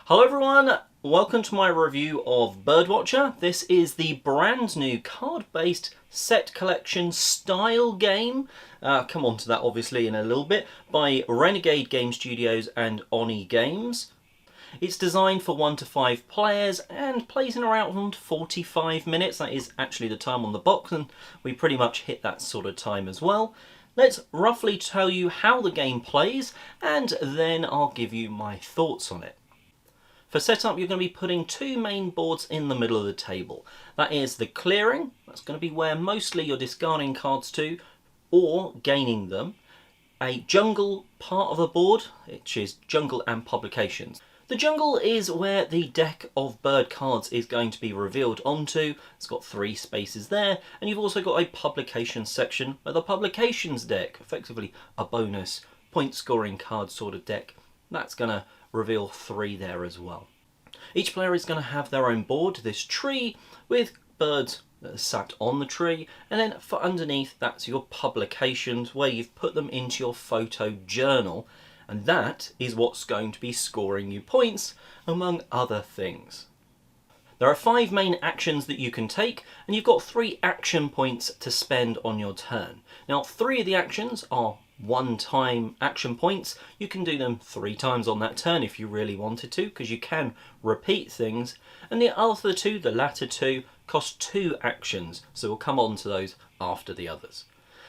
Hello everyone, welcome to my review of Birdwatcher. This is the brand new card-based set collection style game. Come on to that obviously in a little bit, by Renegade Game Studios and Oni Games. It's designed for 1 to 5 players and plays in around 45 minutes. That is actually the time on the box, and we pretty much hit that sort of time as well. Let's roughly tell you how the game plays, and then I'll give you my thoughts on it. For setup, you're going to be putting 2 main boards in the middle of the table. That is the clearing, that's going to be where mostly you're discarding cards to or gaining them. A jungle part of the board, which is jungle and publications. The jungle is where the deck of bird cards is going to be revealed onto. It's got 3 spaces there, and you've also got a publications section where the publications deck, effectively a bonus point scoring card sort of deck, that's going to reveal 3 there as well. Each player is going to have their own board, this tree, with birds that are sat on the tree, and then for underneath that's your publications where you've put them into your photo journal, and that is what's going to be scoring you points, among other things. There are 5 main actions that you can take, and you've got 3 action points to spend on your turn. Now 3 of the actions are one-time action points. You can do them 3 times on that turn if you really wanted to, because you can repeat things. And the other 2, the latter 2, cost 2 actions, so we'll come on to those after the others.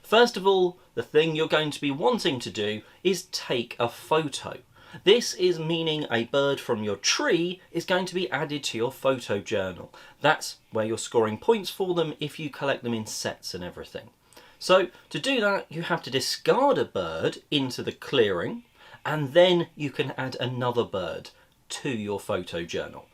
First of all, the thing you're going to be wanting to do is take a photo. This is meaning a bird from your tree is going to be added to your photo journal. That's where you're scoring points for them if you collect them in sets and everything. So to do that, you have to discard a bird into the clearing, and then you can add another bird to your photo journal.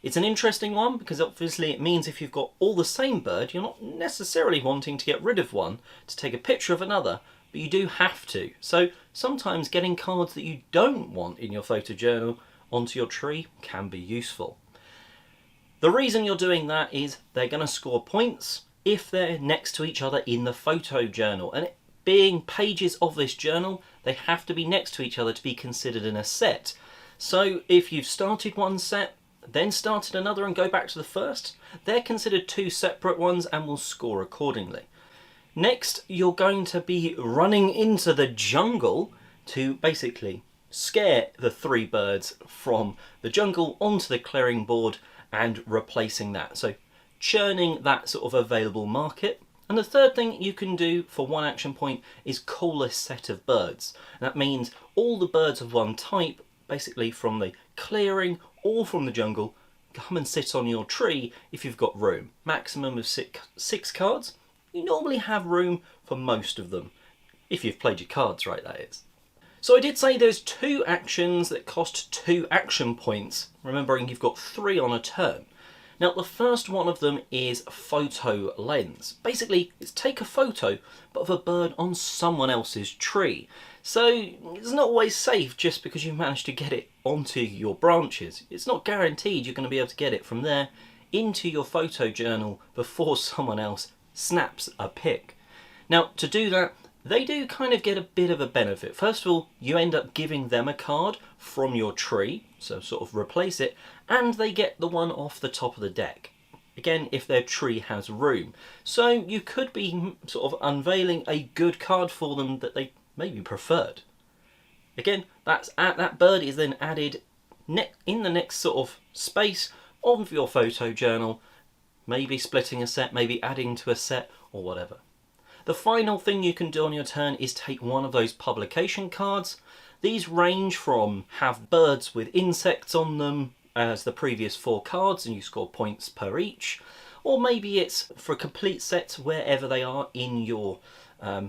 It's an interesting one because obviously it means if you've got all the same bird, you're not necessarily wanting to get rid of one to take a picture of another, but you do have to. So sometimes getting cards that you don't want in your photo journal onto your tree can be useful. The reason you're doing that is they're going to score points if they're next to each other in the photo journal, and it being pages of this journal, they have to be next to each other to be considered in a set. So if you've started one set, then started another and go back to the first, they're considered 2 separate ones and will score accordingly. Next, you're going to be running into the jungle to basically scare the 3 birds from the jungle onto the clearing board and replacing that. So churning that sort of available market. And the third thing you can do for 1 action point is call a set of birds. And that means all the birds of one type, basically from the clearing or from the jungle, come and sit on your tree if you've got room. Maximum of 6 cards. You normally have room for most of them, if you've played your cards right, that is. So I did say there's 2 actions that cost 2 action points, remembering you've got 3 on a turn. Now the first one of them is photo lens. Basically it's take a photo but of a bird on someone else's tree. So it's not always safe just because you managed to get it onto your branches. It's not guaranteed you're going to be able to get it from there into your photo journal before someone else snaps a pic. Now to do that, they do kind of get a bit of a benefit. First of all, you end up giving them a card from your tree, so sort of replace it, and they get the one off the top of the deck. Again, if their tree has room. So you could be sort of unveiling a good card for them that they maybe preferred. Again, that bird is then added in the next sort of space of your photo journal, maybe splitting a set, maybe adding to a set, or whatever. The final thing you can do on your turn is take one of those publication cards. These range from have birds with insects on them as the previous 4 cards and you score points per each, or maybe it's for complete sets wherever they are in your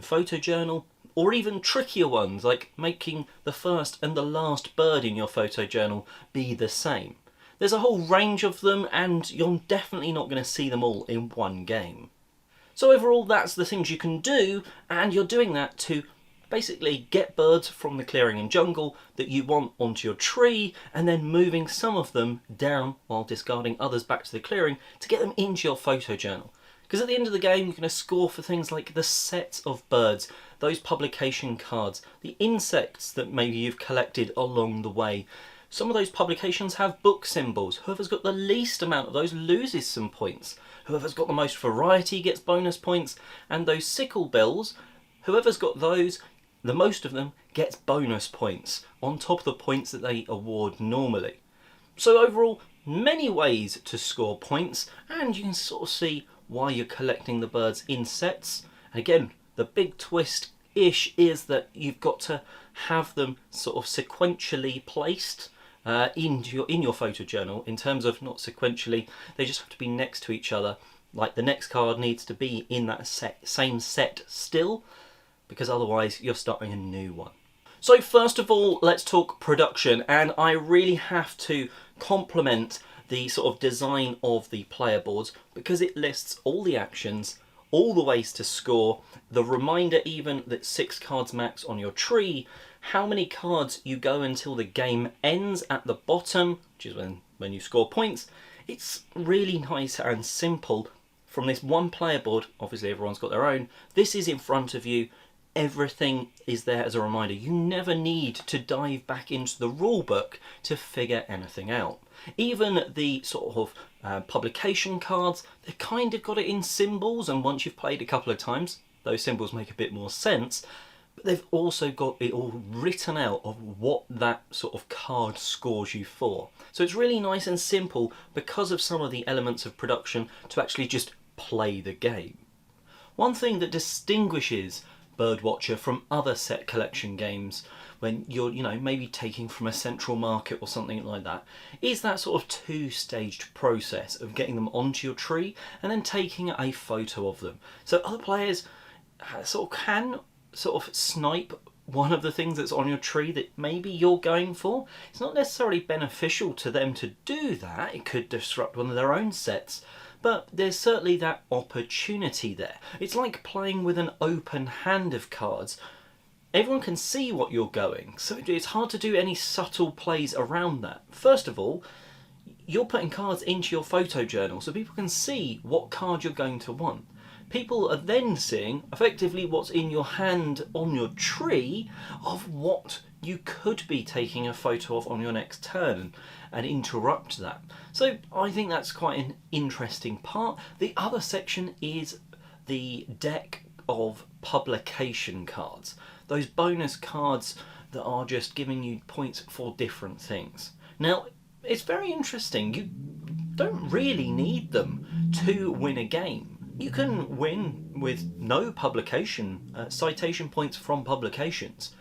photo journal, or even trickier ones like making the first and the last bird in your photo journal be the same. There's a whole range of them and you're definitely not going to see them all in one game. So overall, that's the things you can do, and you're doing that to basically get birds from the clearing and jungle that you want onto your tree, and then moving some of them down while discarding others back to the clearing to get them into your photo journal. Because at the end of the game, you're going to score for things like the sets of birds, those publication cards, the insects that maybe you've collected along the way, Some of those publications have book symbols. Whoever's got the least amount of those loses some points. Whoever's got the most variety gets bonus points. And those sickle bills, whoever's got those, the most of them, gets bonus points on top of the points that they award normally. So overall, many ways to score points, and you can sort of see why you're collecting the birds in sets. And again, the big twist-ish is that you've got to have them sort of sequentially placed in your photo journal, in terms of not sequentially, they just have to be next to each other. Like the next card needs to be in that same set still, because otherwise you're starting a new one. So first of all, let's talk production, and I really have to compliment the sort of design of the player boards, because it lists all the actions, all the ways to score, the reminder even that 6 cards max on your tree, how many cards you go until the game ends at the bottom, which is when you score points. It's really nice and simple from this one player board. Obviously everyone's got their own. This is in front of you. Everything is there as a reminder. You never need to dive back into the rule book to figure anything out. Even the sort of publication cards, they've kind of got it in symbols, and once you've played a couple of times, those symbols make a bit more sense. But they've also got it all written out of what that sort of card scores you for. So it's really nice and simple because of some of the elements of production to actually just play the game. One thing that distinguishes Birdwatcher from other set collection games, when you're, maybe taking from a central market or something like that, is that sort of 2-staged process of getting them onto your tree and then taking a photo of them. So other players can snipe one of the things that's on your tree that maybe you're going for. It's not necessarily beneficial to them to do that. It could disrupt one of their own sets. But there's certainly that opportunity there. It's like playing with an open hand of cards. Everyone can see what you're going, so it's hard to do any subtle plays around that. First of all, you're putting cards into your photo journal so people can see what card you're going to want. People are then seeing effectively what's in your hand on your tree of what you could be taking a photo of on your next turn and interrupt that. So I think that's quite an interesting part. The other section is the deck of publication cards. Those bonus cards that are just giving you points for different things. Now, it's very interesting. You don't really need them to win a game. You can win with no publication, citation points from publications.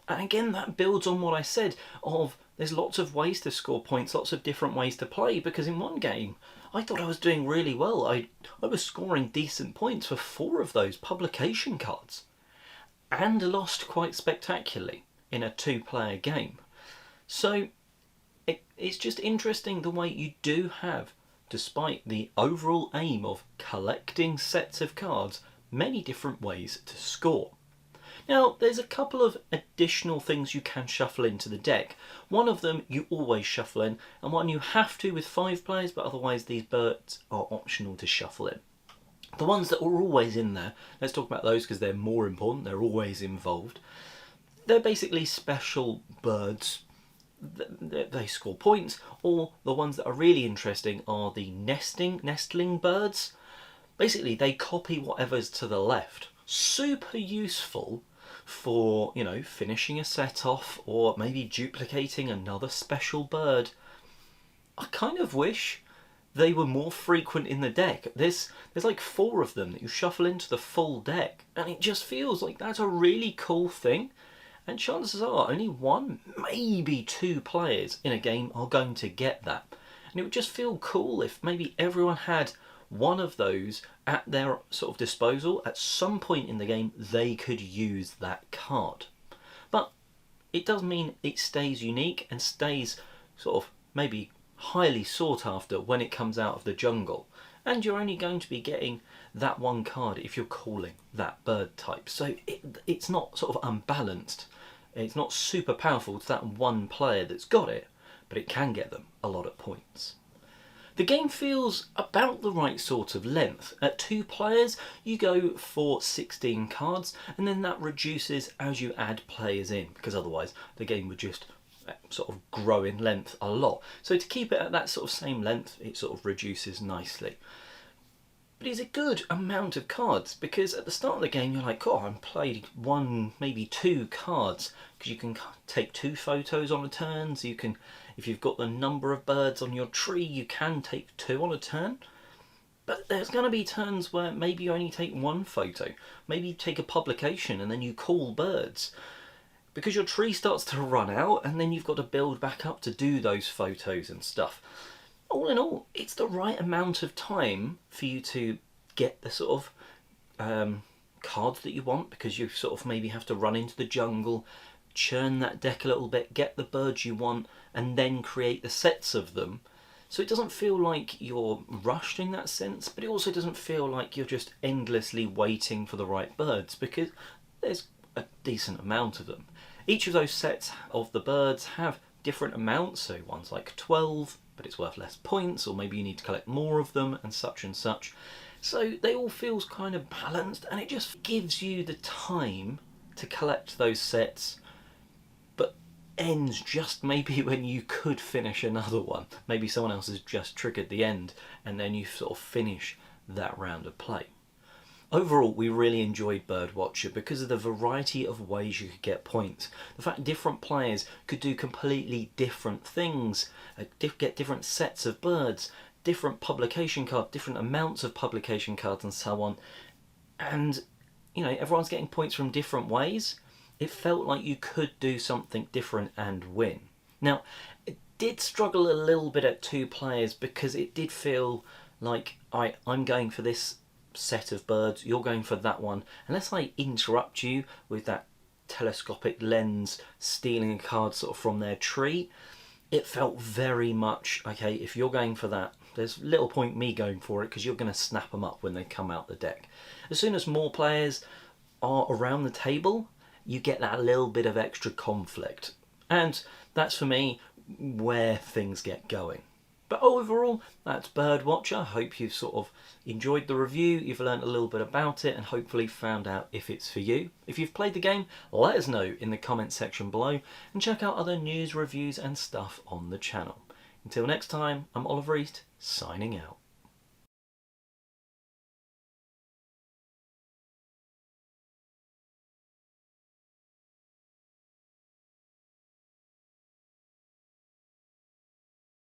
And again, that builds on what I said of there's lots of ways to score points, lots of different ways to play, because in one game, I thought I was doing really well. I was scoring decent points for 4 of those publication cards, and lost quite spectacularly in a 2-player game. So it's just interesting the way you do have, despite the overall aim of collecting sets of cards, many different ways to score. Now, there's a couple of additional things you can shuffle into the deck. One of them you always shuffle in, and one you have to with 5 players, but otherwise these birds are optional to shuffle in. The ones that are always in there, let's talk about those because they're more important, they're always involved. They're basically special birds. They score points, or the ones that are really interesting are the nestling birds. Basically, they copy whatever's to the left. Super useful for, finishing a set off, or maybe duplicating another special bird. I kind of wish they were more frequent in the deck. There's like 4 of them that you shuffle into the full deck, and it just feels like that's a really cool thing. And chances are only 1, maybe 2 players in a game are going to get that. And it would just feel cool if maybe everyone had one of those at their sort of disposal. At some point in the game, they could use that card. But it does mean it stays unique and stays sort of maybe highly sought after when it comes out of the jungle. And you're only going to be getting that one card if you're calling that bird type. So it's not sort of unbalanced. It's not super powerful to that one player that's got it, but it can get them a lot of points. The game feels about the right sort of length. At 2 players, you go for 16 cards, and then that reduces as you add players in, because otherwise the game would just sort of grow in length a lot. So to keep it at that sort of same length, it sort of reduces nicely. But it's a good amount of cards, because at the start of the game you're like, oh, I've played one, maybe two cards, because you can take 2 photos on a turn. So you can, if you've got the number of birds on your tree, you can take 2 on a turn. But there's going to be turns where maybe you only take 1 photo. Maybe you take a publication and then you call birds, because your tree starts to run out and then you've got to build back up to do those photos and stuff. All in all, it's the right amount of time for you to get the sort of cards that you want, because you sort of maybe have to run into the jungle, churn that deck a little bit, get the birds you want, and then create the sets of them. So it doesn't feel like you're rushed in that sense, but it also doesn't feel like you're just endlessly waiting for the right birds, because there's a decent amount of them. Each of those sets of the birds have different amounts, so one's like 12, but it's worth less points, or maybe you need to collect more of them, and such and such. So they all feel kind of balanced, and it just gives you the time to collect those sets, but ends just maybe when you could finish another one. Maybe someone else has just triggered the end, and then you sort of finish that round of play. Overall, we really enjoyed Birdwatcher because of the variety of ways you could get points. The fact different players could do completely different things, get different sets of birds, different publication cards, different amounts of publication cards, and so on. And, you know, everyone's getting points from different ways. It felt like you could do something different and win. Now, it did struggle a little bit at 2 players, because it did feel like I'm going for this set of birds, you're going for that one. Unless I interrupt you with that telescopic lens stealing a card sort of from their tree, it felt very much, okay, if you're going for that, there's little point me going for it, because you're going to snap them up when they come out the deck. As soon as more players are around the table, you get that little bit of extra conflict. And that's, for me, where things get going. But overall, that's Birdwatcher. I hope you've sort of enjoyed the review, you've learned a little bit about it, and hopefully found out if it's for you. If you've played the game, let us know in the comments section below, and check out other news, reviews and stuff on the channel. Until next time, I'm Oliver East, signing out.